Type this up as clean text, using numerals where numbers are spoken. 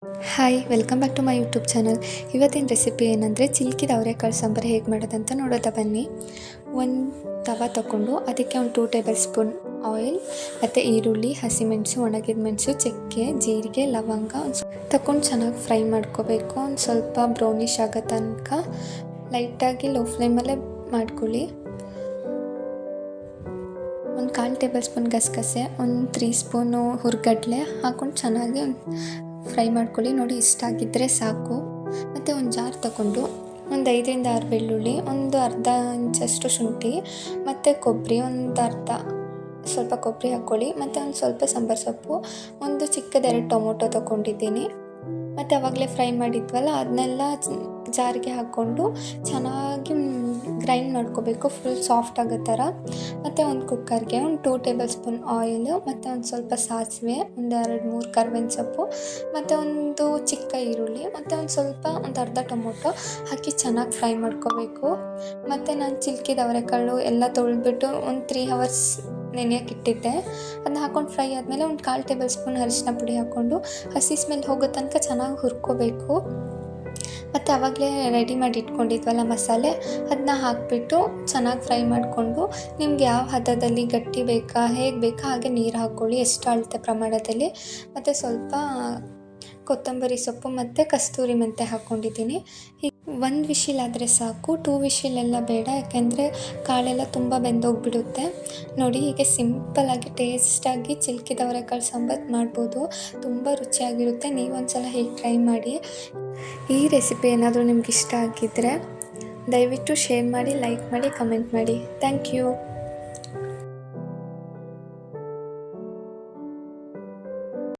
Hi welcome back to my YouTube channel. ಇವತ್ತಿನ recipe ಏನಂದರೆ ಚಿಲ್ಕಿದ ಅವರೆಕಾಳು ಸಾಂಬಾರು ಹೇಗೆ ಮಾಡೋದಂತ ನೋಡೋದ ಬನ್ನಿ. ಒಂದು ತವ ತಗೊಂಡು ಅದಕ್ಕೆ ಒಂದು 2 ಟೇಬಲ್ ಸ್ಪೂನ್ ಆಯಿಲ್ ಮತ್ತು ಈರುಳ್ಳಿ, ಹಸಿಮೆಣಸು, ಒಣಗಿದ ಮೆಣಸು, ಚಕ್ಕೆ, ಜೀರಿಗೆ, ಲವಂಗ ತಗೊಂಡು ಚೆನ್ನಾಗಿ ಫ್ರೈ ಮಾಡ್ಕೋಬೇಕು. ಒಂದು ಸ್ವಲ್ಪ ಬ್ರೌನಿಷ್ ಆಗೋ ತನಕ ಲೈಟಾಗಿ ಲೋ ಫ್ಲೇಮಲ್ಲೇ ಮಾಡ್ಕೊಳ್ಳಿ. ಒಂದು 1/4 ಟೇಬಲ್ ಸ್ಪೂನ್ ಗಸಗಸೆ, ಒಂದು 3 ಸ್ಪೂನು ಹುರ್ಗಡ್ಲೆ ಹಾಕ್ಕೊಂಡು ಚೆನ್ನಾಗಿ ಫ್ರೈ ಮಾಡ್ಕೊಳ್ಳಿ. ನೋಡಿ ಇಷ್ಟ ಆಗಿದ್ದರೆ ಸಾಕು. ಮತ್ತು ಒಂದು ಜಾರ್ ತಗೊಂಡು ಒಂದು 5ರಿಂದ 6 ಬೆಳ್ಳುಳ್ಳಿ, ಒಂದು ಅರ್ಧ ಇಂಚಷ್ಟು ಶುಂಠಿ ಮತ್ತು ಕೊಬ್ಬರಿ, ಒಂದು ಅರ್ಧ ಸ್ವಲ್ಪ ಕೊಬ್ಬರಿ ಹಾಕ್ಕೊಳ್ಳಿ. ಮತ್ತು ಒಂದು ಸ್ವಲ್ಪ ಸಾಂಬಾರು ಸೊಪ್ಪು, ಒಂದು ಚಿಕ್ಕದ 2 ಟೊಮೊಟೊ ತೊಗೊಂಡಿದ್ದೀನಿ. ಮತ್ತು ಆವಾಗಲೇ ಫ್ರೈ ಮಾಡಿದ್ವಲ್ಲ ಅದನ್ನೆಲ್ಲ ಜಾರಿಗೆ ಹಾಕ್ಕೊಂಡು ಚೆನ್ನಾಗಿ ಗ್ರೈಂಡ್ ಮಾಡ್ಕೋಬೇಕು, ಫುಲ್ ಸಾಫ್ಟ್ ಆಗೋ ಥರ. ಮತ್ತು ಒಂದು ಕುಕ್ಕರ್ಗೆ ಒಂದು 2 ಟೇಬಲ್ ಸ್ಪೂನ್ ಆಯಿಲು ಮತ್ತು ಒಂದು ಸ್ವಲ್ಪ ಸಾಸಿವೆ, ಒಂದು 2-3 ಕರ್ಬೇವಿನ ಸೊಪ್ಪು ಮತ್ತು ಒಂದು ಚಿಕ್ಕ ಈರುಳ್ಳಿ ಮತ್ತು ಒಂದು ಅರ್ಧ ಟೊಮೊಟೊ ಹಾಕಿ ಚೆನ್ನಾಗಿ ಫ್ರೈ ಮಾಡ್ಕೋಬೇಕು. ಮತ್ತು ನಾನು ಚಿಲ್ಕಿದ ಅವರೆಕಾಳು ಎಲ್ಲ ತೊಳೆದ್ಬಿಟ್ಟು ಒಂದು 3 ಅವರ್ಸ್ ನೆನೆಯೋಕೆ ಇಟ್ಟಿದ್ದೆ. ಅದನ್ನ ಹಾಕ್ಕೊಂಡು ಫ್ರೈ ಆದಮೇಲೆ ಒಂದು 1/4 ಟೇಬಲ್ ಸ್ಪೂನ್ ಅರಿಶಿನ ಪುಡಿ ಹಾಕ್ಕೊಂಡು ಹಸಿ ಸ್ಮೆಲ್ ಹೋಗೋ ತನಕ ಚೆನ್ನಾಗಿ ಹುರ್ಕೋಬೇಕು. ಮತ್ತು ಆವಾಗಲೇ ರೆಡಿ ಮಾಡಿ ಇಟ್ಕೊಂಡಿದ್ವಲ್ಲ ಮಸಾಲೆ, ಅದನ್ನ ಹಾಕಿಬಿಟ್ಟು ಚೆನ್ನಾಗಿ ಫ್ರೈ ಮಾಡಿಕೊಂಡು ನಿಮ್ಗೆ ಯಾವ ಹದದಲ್ಲಿ ಗಟ್ಟಿ ಬೇಕಾ ಹೇಗೆ ಬೇಕಾ ಹಾಗೆ ನೀರು ಹಾಕ್ಕೊಳ್ಳಿ, ಎಷ್ಟು ಅಳತೆ ಪ್ರಮಾಣದಲ್ಲಿ. ಮತ್ತು ಸ್ವಲ್ಪ ಕೊತ್ತಂಬರಿ ಸೊಪ್ಪು ಮತ್ತು ಕಸ್ತೂರಿ ಮೆಂತ್ಯ ಹಾಕ್ಕೊಂಡಿದ್ದೀನಿ. ಒಂದು ವಿಶಿಲ್ ಆದರೆ ಸಾಕು, 2 ವಿಶಿಲೆಲ್ಲ ಬೇಡ, ಯಾಕೆಂದರೆ ಕಾಳೆಲ್ಲ ತುಂಬ ಬೆಂದೋಗಿಬಿಡುತ್ತೆ. ನೋಡಿ ಹೀಗೆ ಸಿಂಪಲ್ಲಾಗಿ ಟೇಸ್ಟಾಗಿ ಚಿಲ್ಕಿದ ಅವರೆಕಾಳು ಸಾಂಬಾರು ಮಾಡ್ಬೋದು. ತುಂಬ ರುಚಿಯಾಗಿರುತ್ತೆ. ನೀವೊಂದು ಸಲ ಹೀಗೆ ಟ್ರೈ ಮಾಡಿ. ಈ ರೆಸಿಪಿ ಏನಾದರೂ ನಿಮ್ಗೆ ಇಷ್ಟ ಆಗಿದ್ದರೆ ದಯವಿಟ್ಟು ಶೇರ್ ಮಾಡಿ, ಲೈಕ್ ಮಾಡಿ, ಕಮೆಂಟ್ ಮಾಡಿ. Thank you.